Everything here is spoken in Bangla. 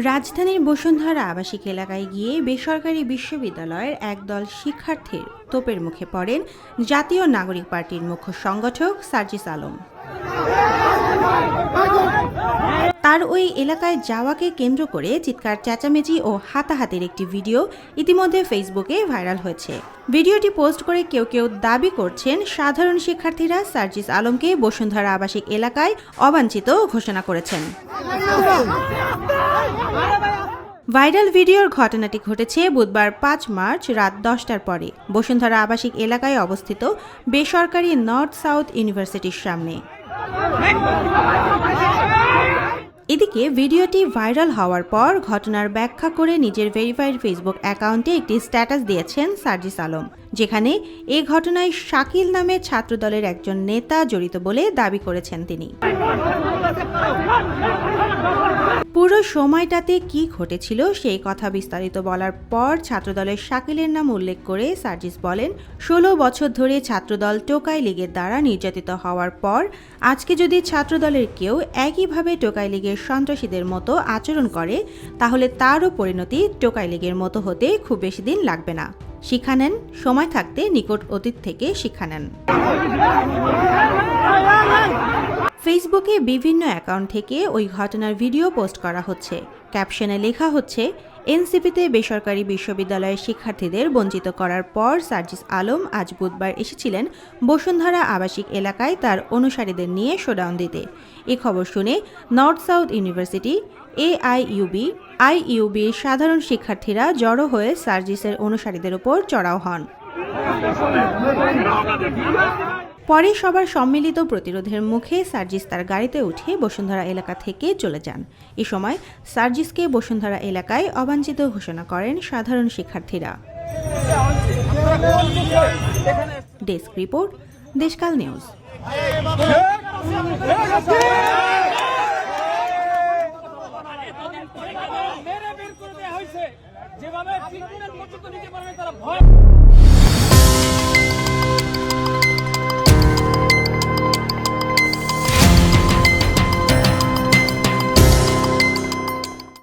রাজধানীর বসুন্ধরা আবাসিক এলাকায় গিয়ে বেসরকারি বিশ্ববিদ্যালয়ের একদল শিক্ষার্থীর তোপের মুখে পড়েন জাতীয় নাগরিক পার্টির মুখ্য সংগঠক সার্জিস আলম। তার ওই এলাকায় যাওয়াকে কেন্দ্র করে চিৎকার চেঁচামেচি ও হাতাহাতির একটি ভিডিও ইতিমধ্যে ফেসবুকে ভাইরাল হয়েছে। ভিডিওটি পোস্ট করে কেউ কেউ দাবি করছেন সাধারণ শিক্ষার্থীরা সার্জিস আলমকে বসুন্ধরা আবাসিক এলাকায় অবাঞ্ছিত ঘোষণা করেছেন। ভাইরাল ভিডিওর ঘটনাটি ঘটেছে বুধবার ৫ মার্চ রাত ১০টার পরে বসুন্ধরা আবাসিক এলাকায় অবস্থিত বেসরকারি নর্থ সাউথ ইউনিভার্সিটির সামনে। এদিকে ভিডিওটি ভাইরাল হওয়ার পর ঘটনার ব্যাখ্যা করে নিজের ভেরিফাইড ফেসবুক অ্যাকাউন্টে একটি স্ট্যাটাস দিয়েছেন সার্জিস আলম, যেখানে এ ঘটনায় শাকিল নামে ছাত্রদলের একজন নেতা জড়িত বলে দাবি করেছেন তিনি। পুরো সময়টাতে কি ঘটেছিল সেই কথা বিস্তারিত বলার পর ছাত্রদলের শাকিলের নাম উল্লেখ করে সার্জিস বলেন, ১৬ বছর ধরে ছাত্রদল টোকাই লীগের দ্বারা নির্যাতিত হওয়ার পর আজকে যদি ছাত্রদলের কেউ একইভাবে টোকাই লীগের সন্ত্রাসীদের মতো আচরণ করে তাহলে তারও পরিণতি টোকাই লীগের মতো হতে খুব বেশি দিন লাগবে না। শিক্ষা নেন, সময় থাকতে নিকট অতীত থেকে শিক্ষা নেন। ফেসবুকে বিভিন্ন অ্যাকাউন্ট থেকে ওই ঘটনার ভিডিও পোস্ট করা হচ্ছে। ক্যাপশনে লেখা হচ্ছে, এনসিপিতে বেসরকারি বিশ্ববিদ্যালয়ের শিক্ষার্থীদের বঞ্চিত করার পর সার্জিস আলম আজ বুধবার এসেছিলেন বসুন্ধরা আবাসিক এলাকায় তার অনুসারীদের নিয়ে শোডাউন দিতে। এ খবর শুনে নর্থ সাউথ ইউনিভার্সিটি, আইইউবির সাধারণ শিক্ষার্থীরা জড়ো হয়ে সার্জিসের অনুসারীদের উপর চড়াও হন। পরে সবার সম্মিলিত প্রতিরোধের মুখে সার্জিস তার গাড়িতে উঠে বসুন্ধরা এলাকা থেকে চলে যান। এ সময় সার্জিসকে বসুন্ধরা এলাকায় অবাঞ্ছিত ঘোষণা করেন সাধারণ শিক্ষার্থীরা। Desk report, Deshkal news.